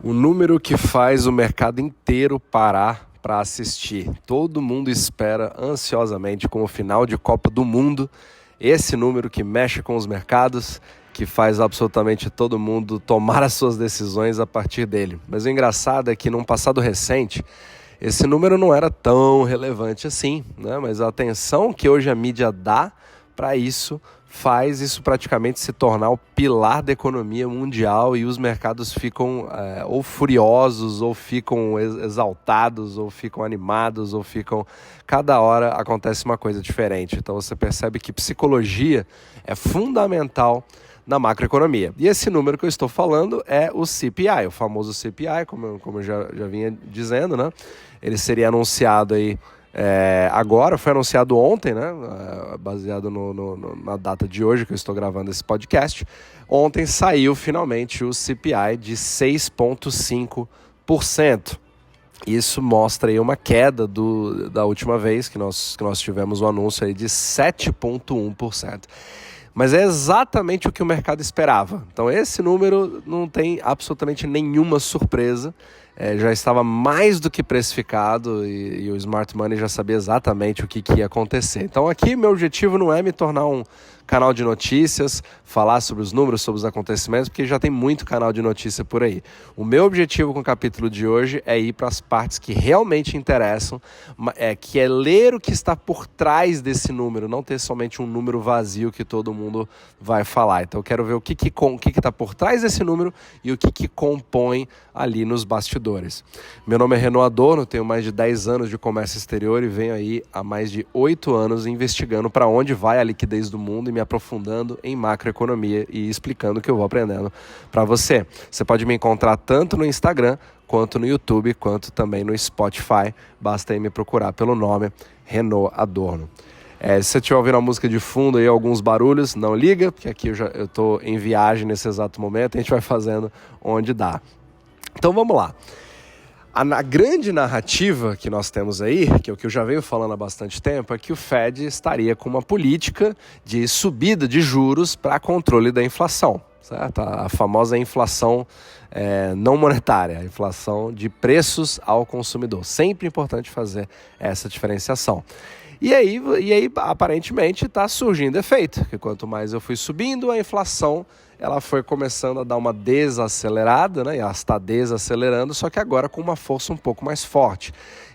O número que faz o mercado inteiro parar para assistir. Todo mundo espera ansiosamente com o final de Copa do Mundo. Esse número que mexe com os mercados, que faz absolutamente todo mundo tomar as suas decisões a partir dele. Mas o engraçado é que num passado recente, esse número não era tão relevante assim, né? Mas a atenção que hoje a mídia dá para isso faz isso praticamente se tornar o pilar da economia mundial e os mercados ficam ou furiosos, ou ficam exaltados, ou ficam animados, ou ficam... Cada hora acontece uma coisa diferente. Então você percebe que psicologia é fundamental na macroeconomia. E esse número que eu estou falando é o CPI, o famoso CPI, como eu já vinha dizendo, né? Ele seria anunciado aí agora, foi anunciado ontem, né? Baseado na data de hoje que eu estou gravando esse podcast. Ontem saiu finalmente o CPI de 6,5%. Isso mostra aí uma queda da última vez que nós tivemos o anúncio aí de 7,1%. Mas é exatamente o que o mercado esperava. Então esse número não tem absolutamente nenhuma surpresa. Já estava mais do que precificado e o Smart Money já sabia exatamente o que ia acontecer. Então aqui meu objetivo não é me tornar um canal de notícias, falar sobre os números, sobre os acontecimentos, porque já tem muito canal de notícia por aí. O meu objetivo com o capítulo de hoje é ir para as partes que realmente interessam, que é ler o que está por trás desse número, não ter somente um número vazio que todo mundo vai falar. Então eu quero ver o que está por trás desse número e o que compõe ali nos bastidores. Meu nome é Renaud Adorno, tenho mais de 10 anos de comércio exterior e venho aí há mais de 8 anos investigando para onde vai a liquidez do mundo e me aprofundando em macroeconomia e explicando o que eu vou aprendendo para você. Você pode me encontrar tanto no Instagram, quanto no YouTube, quanto também no Spotify. Basta aí me procurar pelo nome Renaud Adorno. Se você estiver ouvindo a música de fundo e alguns barulhos, não liga, porque aqui eu estou em viagem nesse exato momento, a gente vai fazendo onde dá. Então vamos lá. A grande narrativa que nós temos aí, que é o que eu já venho falando há bastante tempo, é que o Fed estaria com uma política de subida de juros para controle da inflação, certo? A famosa inflação não monetária, a inflação de preços ao consumidor. Sempre importante fazer essa diferenciação. E aí aparentemente está surgindo efeito, que quanto mais eu fui subindo, a inflação ela foi começando a dar uma desacelerada, né? E ela está desacelerando, só que agora com uma força um pouco mais forte.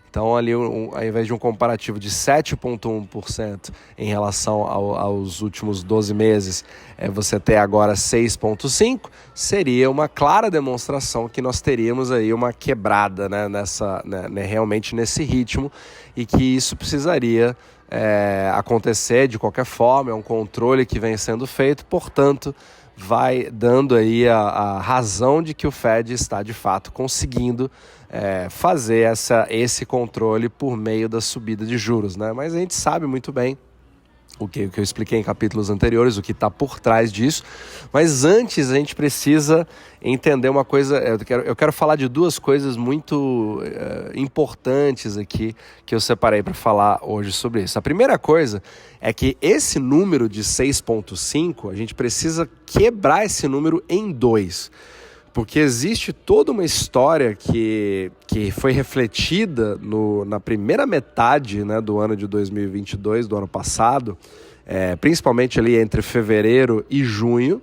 Então, ali, ao invés de um comparativo de 7,1% em relação aos últimos 12 meses, você ter agora 6,5%, seria uma clara demonstração que nós teríamos aí uma quebrada, né, realmente nesse ritmo, e que isso precisaria acontecer de qualquer forma, é um controle que vem sendo feito, portanto, vai dando aí a razão de que o Fed está de fato conseguindo fazer esse controle por meio da subida de juros, né? Mas a gente sabe muito bem o que eu expliquei em capítulos anteriores, o que está por trás disso. Mas antes a gente precisa entender uma coisa, eu quero falar de duas coisas muito importantes aqui que eu separei para falar hoje sobre isso. A primeira coisa é que esse número de 6,5, a gente precisa quebrar esse número em dois. Porque existe toda uma história que foi refletida na primeira metade, né, do ano de 2022, do ano passado, principalmente ali entre fevereiro e junho,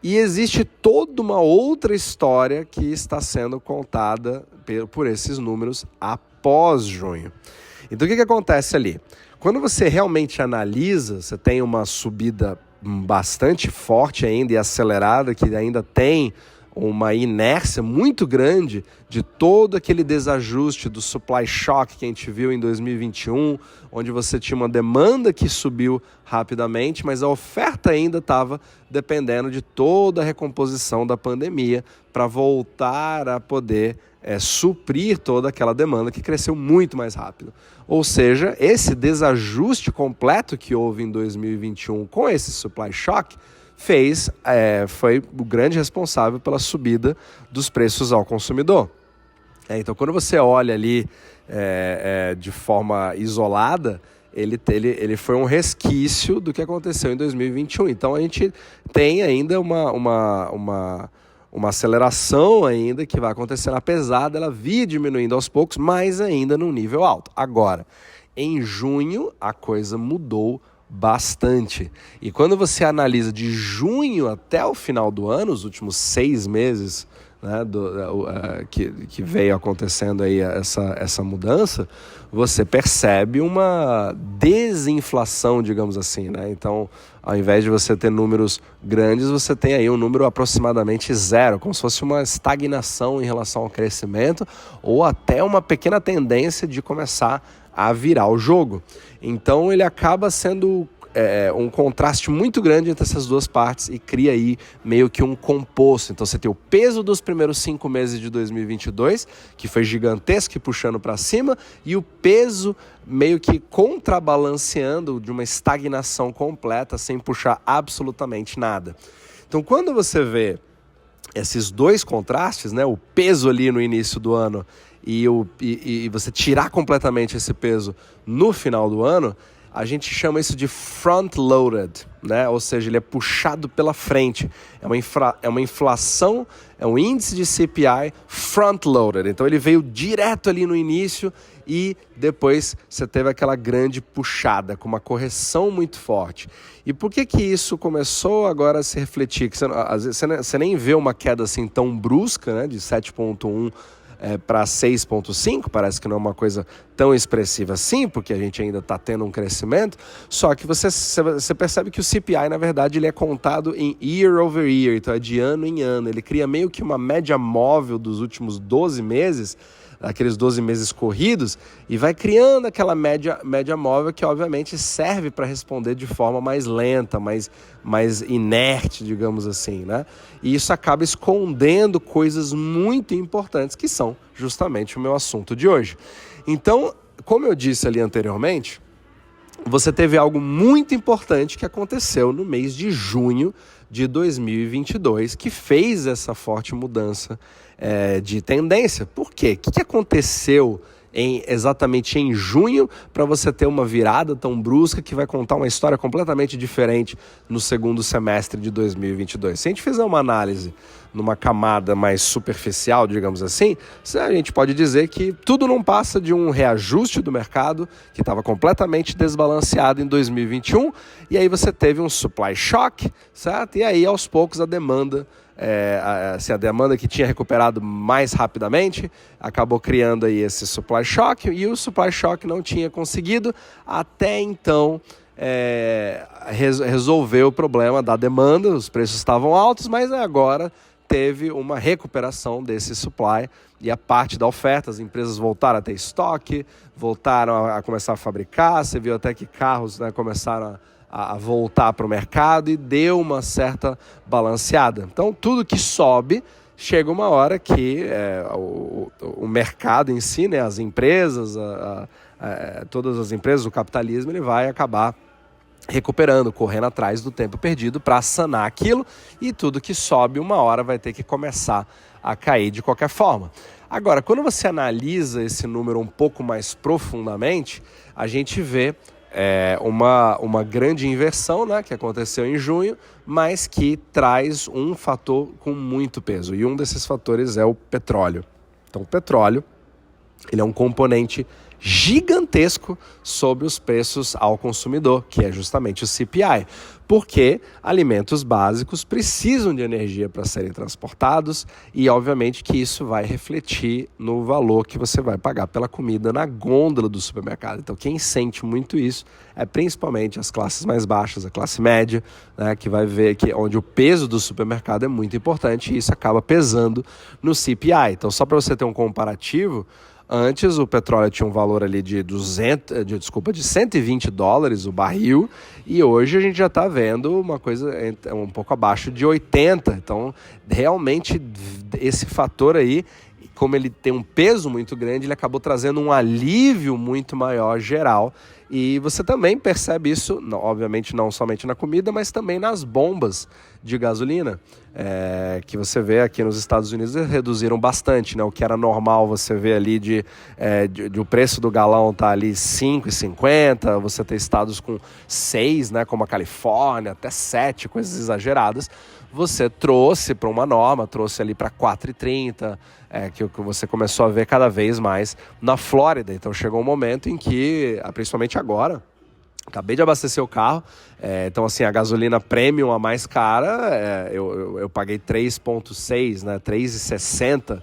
e existe toda uma outra história que está sendo contada por esses números após junho. Então o que acontece ali? Quando você realmente analisa, você tem uma subida bastante forte ainda e acelerada, que ainda tem uma inércia muito grande de todo aquele desajuste do supply shock que a gente viu em 2021, onde você tinha uma demanda que subiu rapidamente, mas a oferta ainda estava dependendo de toda a recomposição da pandemia para voltar a poder suprir toda aquela demanda que cresceu muito mais rápido. Ou seja, esse desajuste completo que houve em 2021 com esse supply shock foi o grande responsável pela subida dos preços ao consumidor. Então, quando você olha ali de forma isolada, ele foi um resquício do que aconteceu em 2021. Então, a gente tem ainda uma uma aceleração ainda que vai acontecer, apesar dela vir diminuindo aos poucos, mas ainda num nível alto. Agora, em junho, a coisa mudou bastante. E quando você analisa de junho até o final do ano, os últimos 6 meses, né, que veio acontecendo aí essa mudança, você percebe uma desinflação, digamos assim, né? Então, ao invés de você ter números grandes, você tem aí um número aproximadamente zero, como se fosse uma estagnação em relação ao crescimento, ou até uma pequena tendência de começar a virar o jogo. Então ele acaba sendo um contraste muito grande entre essas duas partes e cria aí meio que um composto. Então você tem o peso dos primeiros 5 meses de 2022, que foi gigantesco e puxando para cima, e o peso meio que contrabalanceando de uma estagnação completa sem puxar absolutamente nada. Então quando você vê esses dois contrastes, né, o peso ali no início do ano e você tirar completamente esse peso no final do ano, a gente chama isso de front-loaded, né? Ou seja, ele é puxado pela frente. É uma inflação, é um índice de CPI front-loaded. Então ele veio direto ali no início e depois você teve aquela grande puxada, com uma correção muito forte. E por que isso começou agora a se refletir? Que às vezes você nem vê uma queda assim tão brusca, né? De 7,1 para 6,5, parece que não é uma coisa tão expressiva assim, porque a gente ainda está tendo um crescimento, só que você percebe que o CPI, na verdade, ele é contado em year over year, então é de ano em ano, ele cria meio que uma média móvel dos últimos 12 meses, aqueles 12 meses corridos, e vai criando aquela média móvel que obviamente serve para responder de forma mais lenta, mais inerte, digamos assim, né? E isso acaba escondendo coisas muito importantes que são justamente o meu assunto de hoje. Então, como eu disse ali anteriormente, você teve algo muito importante que aconteceu no mês de junho de 2022, que fez essa forte mudança de tendência. Por quê? O que aconteceu exatamente em junho para você ter uma virada tão brusca que vai contar uma história completamente diferente no segundo semestre de 2022? Se a gente fizer uma análise numa camada mais superficial, digamos assim, a gente pode dizer que tudo não passa de um reajuste do mercado que estava completamente desbalanceado em 2021, e aí você teve um supply shock, certo? E aí aos poucos a demanda que tinha recuperado mais rapidamente acabou criando aí esse supply shock, e o supply shock não tinha conseguido até então resolver o problema da demanda. Os preços estavam altos, mas agora teve uma recuperação desse supply e a parte da oferta, as empresas voltaram a ter estoque, voltaram a começar a fabricar, você viu até que carros, né, começaram a voltar para o mercado e deu uma certa balanceada. Então, tudo que sobe, chega uma hora que o mercado em si, né, as empresas, todas as empresas, o capitalismo, ele vai acabar recuperando, correndo atrás do tempo perdido para sanar aquilo, e tudo que sobe uma hora vai ter que começar a cair de qualquer forma. Agora, quando você analisa esse número um pouco mais profundamente, a gente vê uma grande inversão, né, que aconteceu em junho, mas que traz um fator com muito peso, e um desses fatores é o petróleo. Então, o petróleo, ele é um componente gigantesco sobre os preços ao consumidor, que é justamente o CPI, porque alimentos básicos precisam de energia para serem transportados, e obviamente que isso vai refletir no valor que você vai pagar pela comida na gôndola do supermercado. Então quem sente muito isso é principalmente as classes mais baixas, a classe média, né, que vai ver que onde o peso do supermercado é muito importante, e isso acaba pesando no CPI. Então, só para você ter um comparativo, antes o petróleo tinha um valor ali de $120 o barril, e hoje a gente já está vendo uma coisa um pouco abaixo de 80. Então, realmente, esse fator aí, como ele tem um peso muito grande, ele acabou trazendo um alívio muito maior geral. E você também percebe isso, obviamente não somente na comida, mas também nas bombas de gasolina, que você vê aqui nos Estados Unidos, eles reduziram bastante, né? O que era normal você ver ali de o preço do galão tá ali 5,50, você tem estados com 6, né? Como a Califórnia, até 7, coisas exageradas. Você trouxe para uma norma, trouxe ali para 4,30, que você começou a ver cada vez mais na Flórida. Então chegou um momento em que, principalmente agora, acabei de abastecer o carro, então assim, a gasolina premium, a mais cara, eu paguei 3,6, né, 3,60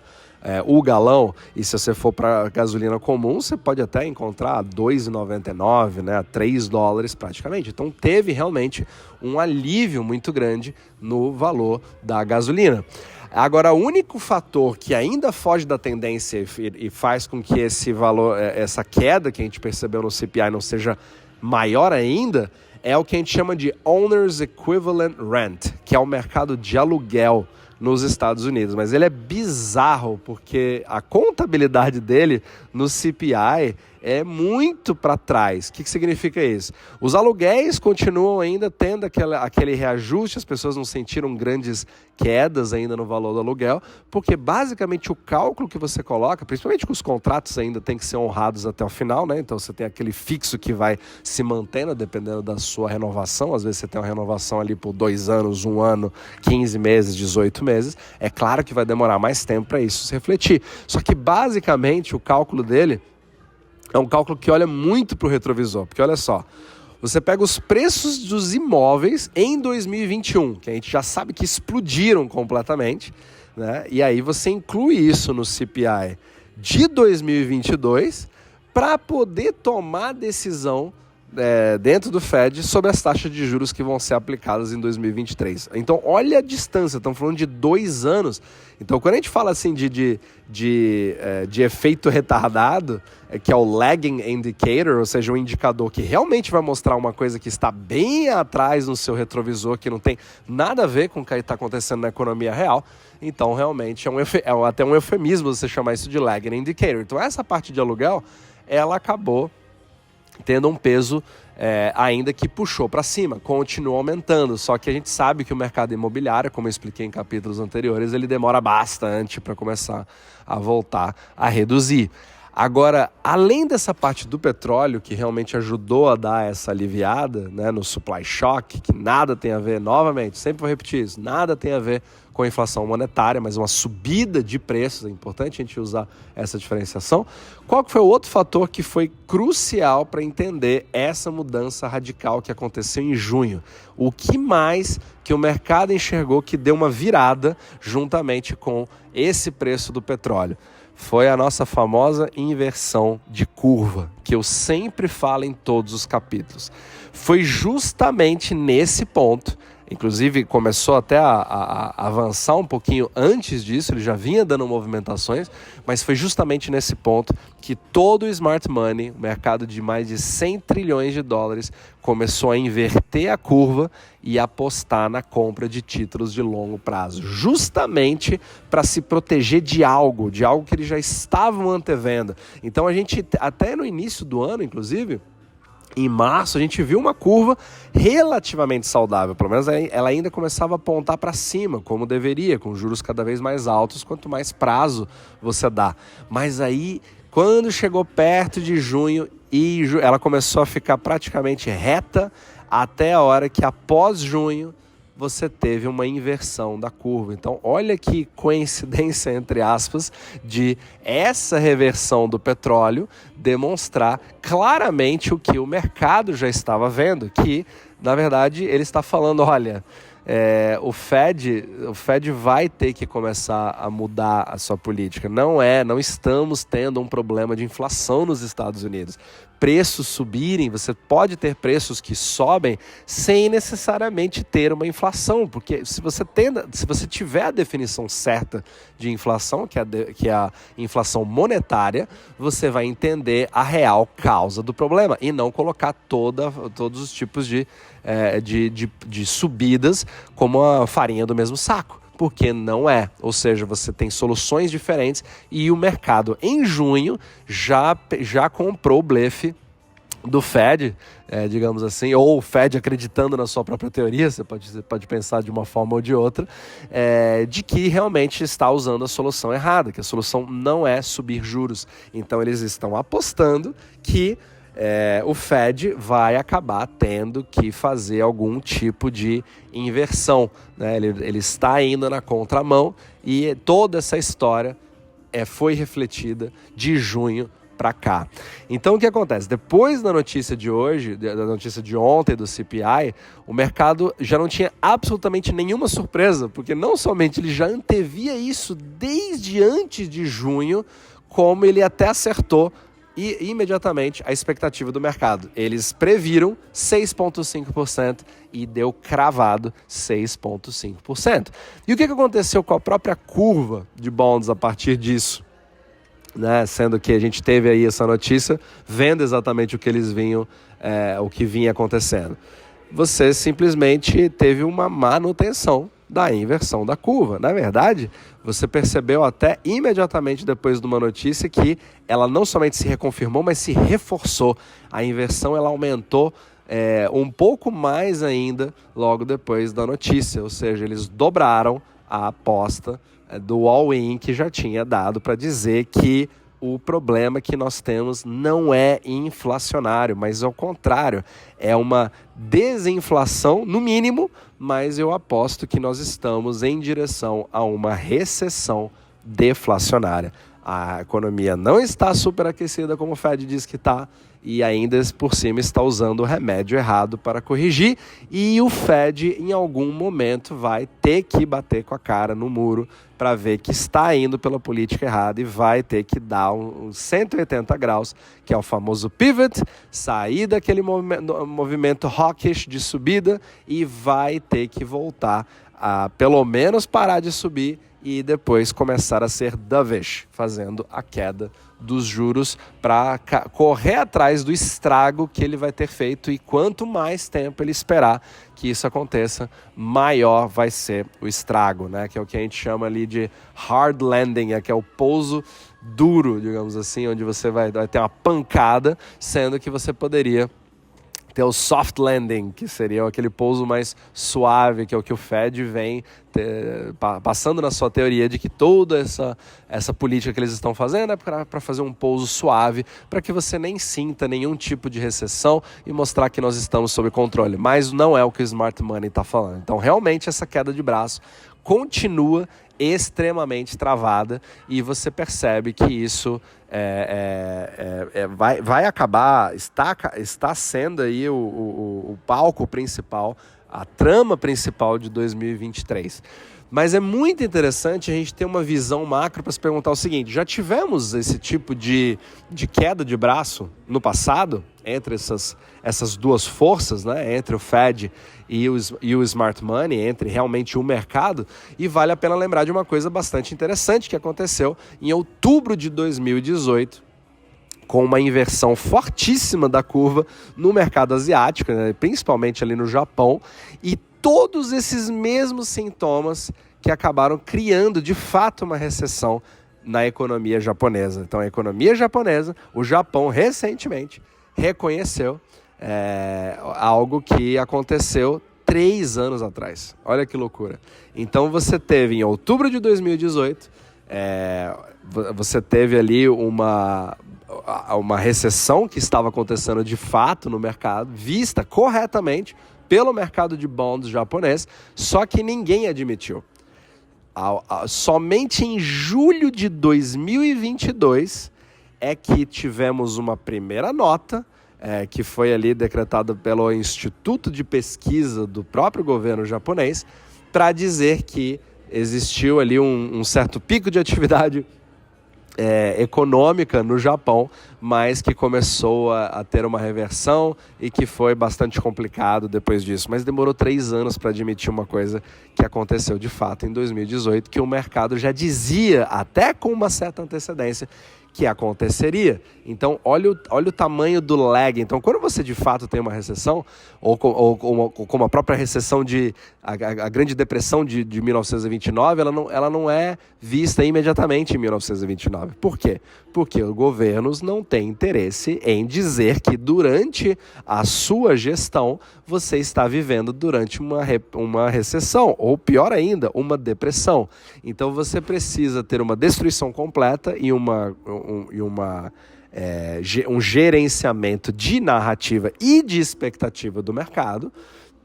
o galão, e se você for para gasolina comum, você pode até encontrar a 2,99, né, a $3 praticamente. Então teve realmente um alívio muito grande no valor da gasolina. Agora, o único fator que ainda foge da tendência e faz com que esse valor, essa queda que a gente percebeu no CPI não seja maior ainda, é o que a gente chama de Owner's Equivalent Rent, que é o mercado de aluguel nos Estados Unidos. Mas ele é bizarro, porque a contabilidade dele no CPI é muito para trás. O que significa isso? Os aluguéis continuam ainda tendo aquele reajuste, as pessoas não sentiram grandes quedas ainda no valor do aluguel, porque basicamente o cálculo que você coloca, principalmente com os contratos ainda tem que ser honrados até o final, né? Então você tem aquele fixo que vai se mantendo dependendo da sua renovação. Às vezes você tem uma renovação ali por 2 anos, 1 ano, 15 meses, 18 meses. É claro que vai demorar mais tempo para isso se refletir. Só que basicamente o cálculo dele é um cálculo que olha muito para o retrovisor, porque olha só, você pega os preços dos imóveis em 2021, que a gente já sabe que explodiram completamente, né? E aí você inclui isso no CPI de 2022 para poder tomar decisão dentro do Fed sobre as taxas de juros que vão ser aplicadas em 2023. Então, olha a distância, estamos falando de 2 anos. Então, quando a gente fala assim de efeito retardado, que é o lagging indicator, ou seja, um indicador que realmente vai mostrar uma coisa que está bem atrás no seu retrovisor, que não tem nada a ver com o que está acontecendo na economia real, então realmente é até um eufemismo você chamar isso de lagging indicator. Então, essa parte de aluguel, ela acabou tendo um peso ainda que puxou para cima, continuou aumentando, só que a gente sabe que o mercado imobiliário, como eu expliquei em capítulos anteriores, ele demora bastante para começar a voltar a reduzir. Agora, além dessa parte do petróleo, que realmente ajudou a dar essa aliviada, né, no supply shock, que nada tem a ver, novamente, sempre vou repetir isso, nada tem a ver com a inflação monetária, mas uma subida de preços, é importante a gente usar essa diferenciação. Qual que foi o outro fator que foi crucial para entender essa mudança radical que aconteceu em junho? O que mais que o mercado enxergou que deu uma virada juntamente com esse preço do petróleo? Foi a nossa famosa inversão de curva, que eu sempre falo em todos os capítulos. Foi justamente nesse ponto, inclusive começou até a avançar um pouquinho antes disso, ele já vinha dando movimentações, mas foi justamente nesse ponto que todo o smart money, o mercado de mais de 100 trilhões de dólares, começou a inverter a curva e apostar na compra de títulos de longo prazo, justamente para se proteger de algo que eles já estavam antevendo. Então a gente, até no início do ano, inclusive, em março, a gente viu uma curva relativamente saudável, pelo menos ela ainda começava a apontar para cima, como deveria, com juros cada vez mais altos, quanto mais prazo você dá. Mas aí, quando chegou perto de junho, ela começou a ficar praticamente reta até a hora que, após junho, você teve uma inversão da curva. Então, olha que coincidência, entre aspas, de essa reversão do petróleo demonstrar claramente o que o mercado já estava vendo, que, na verdade, ele está falando, olha, o Fed vai ter que começar a mudar a sua política. Não estamos tendo um problema de inflação nos Estados Unidos. Preços subirem, você pode ter preços que sobem sem necessariamente ter uma inflação, porque se você tiver a definição certa de inflação, que é a inflação monetária, você vai entender a real causa do problema e não colocar todos os tipos de subidas como a farinha do mesmo saco. Porque não é, ou seja, você tem soluções diferentes e o mercado em junho já comprou o blefe do Fed, digamos assim, ou o Fed acreditando na sua própria teoria, você pode pensar de uma forma ou de outra, de que realmente está usando a solução errada, que a solução não é subir juros. Então eles estão apostando que o Fed vai acabar tendo que fazer algum tipo de inversão, né? Ele está indo na contramão e toda essa história foi refletida de junho para cá. Então o que acontece? Depois da notícia de hoje, da notícia de ontem do CPI, o mercado já não tinha absolutamente nenhuma surpresa, porque não somente ele já antevia isso desde antes de junho, como ele até acertou e imediatamente a expectativa do mercado. Eles previram 6,5% e deu cravado 6,5%. E o que aconteceu com a própria curva de bonds a partir disso? Né? Sendo que a gente teve aí essa notícia, vendo exatamente o que eles vinham, o que vinha acontecendo. Você simplesmente teve uma manutenção da inversão da curva. Na verdade, você percebeu até imediatamente depois de uma notícia que ela não somente se reconfirmou, mas se reforçou. A inversão ela aumentou um pouco mais ainda logo depois da notícia, ou seja, eles dobraram a aposta do all-in que já tinha dado para dizer que o problema que nós temos não é inflacionário, mas ao contrário, é uma desinflação, no mínimo, mas eu aposto que nós estamos em direção a uma recessão deflacionária. A economia não está superaquecida como o Fed diz que está, e ainda por cima está usando o remédio errado para corrigir, e o Fed em algum momento vai ter que bater com a cara no muro para ver que está indo pela política errada e vai ter que dar um 180 graus, que é o famoso pivot, sair daquele movimento hawkish de subida e vai ter que voltar a pelo menos parar de subir e depois começar a ser dovish, fazendo a queda dos juros para correr atrás do estrago que ele vai ter feito, e quanto mais tempo ele esperar que isso aconteça, maior vai ser o estrago, né? Que é o que a gente chama ali de hard landing, que é o pouso duro, digamos assim, onde você vai ter uma pancada, sendo que você poderia ter o soft landing, que seria aquele pouso mais suave, que é o que o Fed vem passando na sua teoria de que toda essa política que eles estão fazendo é para fazer um pouso suave, para que você nem sinta nenhum tipo de recessão e mostrar que nós estamos sob controle. Mas não é o que o Smart Money está falando. Então, realmente, essa queda de braço continua extremamente travada e você percebe que isso vai acabar, está sendo aí o palco principal, a trama principal de 2023. Mas é muito interessante a gente ter uma visão macro para se perguntar o seguinte: já tivemos esse tipo de queda de braço no passado, entre essas duas forças, né? Entre o Fed e o Smart Money, entre realmente o mercado? E vale a pena lembrar de uma coisa bastante interessante que aconteceu em outubro de 2018, com uma inversão fortíssima da curva no mercado asiático, né? Principalmente ali no Japão, e todos esses mesmos sintomas que acabaram criando de fato uma recessão na economia japonesa. Então a economia japonesa, o Japão recentemente reconheceu algo que aconteceu 3 anos atrás. Olha que loucura. Então você teve em outubro de 2018, você teve ali uma recessão que estava acontecendo de fato no mercado, vista corretamente pelo mercado de bonds japonês, só que ninguém admitiu. Somente em julho de 2022 é que tivemos uma primeira nota, que foi ali decretada pelo Instituto de Pesquisa do próprio governo japonês, para dizer que existiu ali um certo pico de atividade econômica no Japão, mas que começou a ter uma reversão e que foi bastante complicado depois disso. Mas demorou 3 anos para admitir uma coisa que aconteceu de fato em 2018, que o mercado já dizia, até com uma certa antecedência, que aconteceria. Então, olha o tamanho do lag. Então, quando você de fato tem uma recessão, ou como a própria recessão a Grande Depressão de 1929, ela não é vista imediatamente em 1929. Por quê? Porque os governos não tem interesse em dizer que durante a sua gestão você está vivendo durante uma recessão, ou pior ainda, uma depressão. Então você precisa ter uma destruição completa e um gerenciamento de narrativa e de expectativa do mercado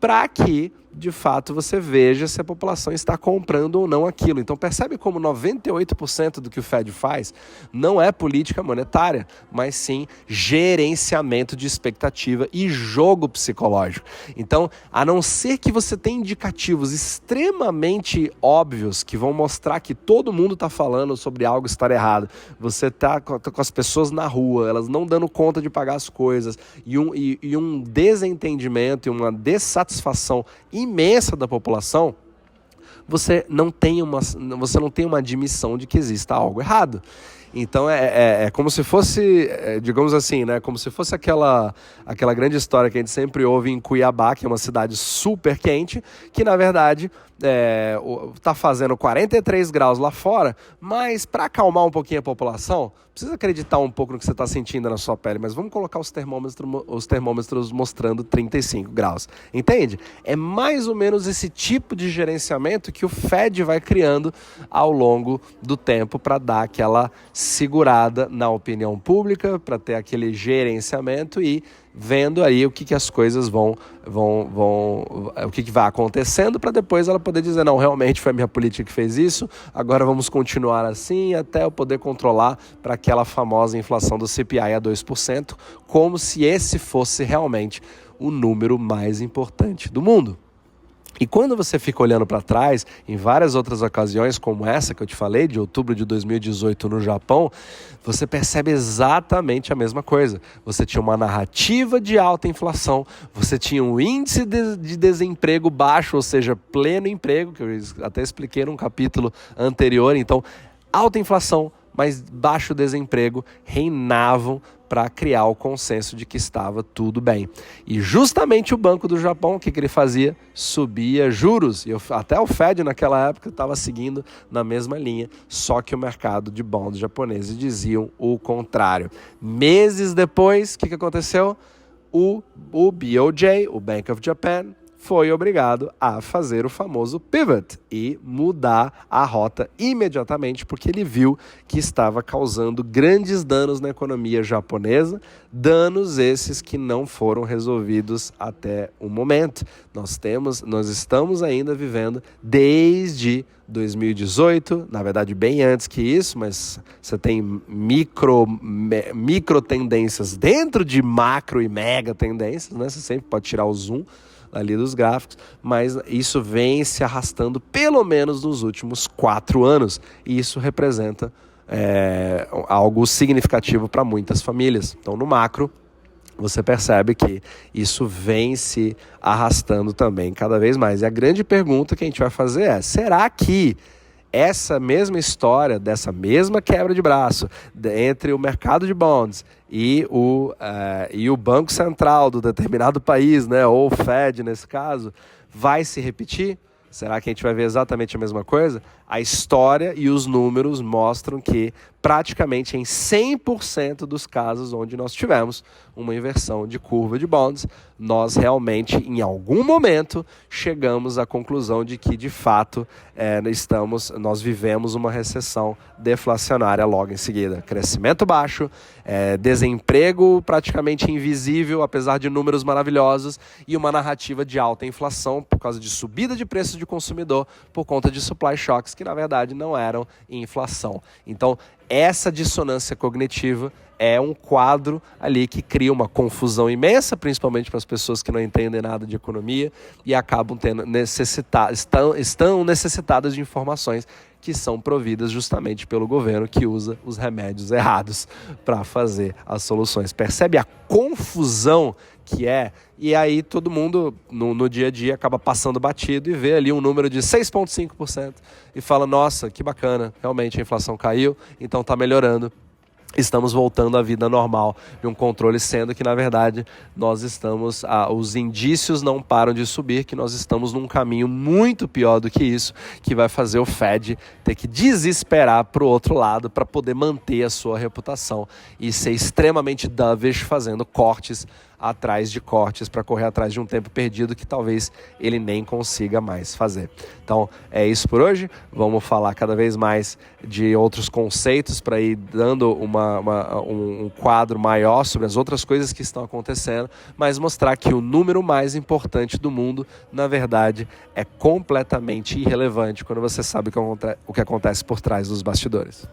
para que, de fato, você veja se a população está comprando ou não aquilo. Então percebe como 98% do que o Fed faz não é política monetária, mas sim gerenciamento de expectativa e jogo psicológico. Então, a não ser que você tenha indicativos extremamente óbvios que vão mostrar que todo mundo está falando sobre algo estar errado, você está com as pessoas na rua, elas não dando conta de pagar as coisas, e um desentendimento e uma dissatisfação imensa da população, você não tem uma admissão de que exista algo errado. Então é como se fosse, digamos assim, né, como se fosse aquela grande história que a gente sempre ouve em Cuiabá, que é uma cidade super quente, que na verdade está fazendo 43 graus lá fora, mas para acalmar um pouquinho a população, precisa acreditar um pouco no que você está sentindo na sua pele, mas vamos colocar os termômetros mostrando 35 graus. Entende? É mais ou menos esse tipo de gerenciamento que o Fed vai criando ao longo do tempo para dar aquela segurada na opinião pública, para ter aquele gerenciamento e vendo aí o que as coisas o que vai acontecendo, para depois ela poder dizer, não, realmente foi a minha política que fez isso, agora vamos continuar assim até eu poder controlar para aquela famosa inflação do CPI a 2%, como se esse fosse realmente o número mais importante do mundo. E quando você fica olhando para trás, em várias outras ocasiões, como essa que eu te falei, de outubro de 2018 no Japão, você percebe exatamente a mesma coisa. Você tinha uma narrativa de alta inflação, você tinha um índice de desemprego baixo, ou seja, pleno emprego, que eu até expliquei num capítulo anterior. Então, alta inflação, mas baixo desemprego reinavam para criar o consenso de que estava tudo bem. E justamente o Banco do Japão, o que ele fazia? Subia juros. E até o Fed naquela época estava seguindo na mesma linha, só que o mercado de bonds japoneses diziam o contrário. Meses depois, o que aconteceu? O BOJ, o Bank of Japan, foi obrigado a fazer o famoso pivot e mudar a rota imediatamente, porque ele viu que estava causando grandes danos na economia japonesa, danos esses que não foram resolvidos até o momento. Nós estamos ainda vivendo desde 2018, na verdade bem antes que isso, mas você tem micro tendências dentro de macro e mega tendências, né? Você sempre pode tirar o zoom ali dos gráficos, mas isso vem se arrastando pelo menos nos últimos 4 anos, e isso representa algo significativo para muitas famílias. Então, no macro, você percebe que isso vem se arrastando também cada vez mais. E a grande pergunta que a gente vai fazer é, será que essa mesma história, dessa mesma quebra de braço entre o mercado de bonds e o Banco Central do determinado país, né, ou o Fed nesse caso, vai se repetir? Será que a gente vai ver exatamente a mesma coisa? A história e os números mostram que praticamente em 100% dos casos onde nós tivemos uma inversão de curva de bonds, nós realmente, em algum momento, chegamos à conclusão de que, de fato, nós vivemos uma recessão deflacionária logo em seguida. Crescimento baixo, desemprego praticamente invisível, apesar de números maravilhosos, e uma narrativa de alta inflação por causa de subida de preços de consumidor por conta de supply shocks, que na verdade não eram inflação. Então, essa dissonância cognitiva é um quadro ali que cria uma confusão imensa, principalmente para as pessoas que não entendem nada de economia e acabam estão necessitadas de informações que são providas justamente pelo governo, que usa os remédios errados para fazer as soluções. Percebe a confusão que é? E aí todo mundo no dia a dia acaba passando batido e vê ali um número de 6,5% e fala, nossa, que bacana, realmente a inflação caiu, então está melhorando. estamos voltando à vida normal de um controle, sendo que, na verdade, nós estamos, os indícios não param de subir, que nós estamos num caminho muito pior do que isso, que vai fazer o Fed ter que desesperar para o outro lado para poder manter a sua reputação e ser extremamente dovish, fazendo cortes atrás de cortes para correr atrás de um tempo perdido que talvez ele nem consiga mais fazer. Então é isso por hoje, vamos falar cada vez mais de outros conceitos para ir dando um quadro maior sobre as outras coisas que estão acontecendo, mas mostrar que o número mais importante do mundo, na verdade, é completamente irrelevante quando você sabe o que acontece por trás dos bastidores.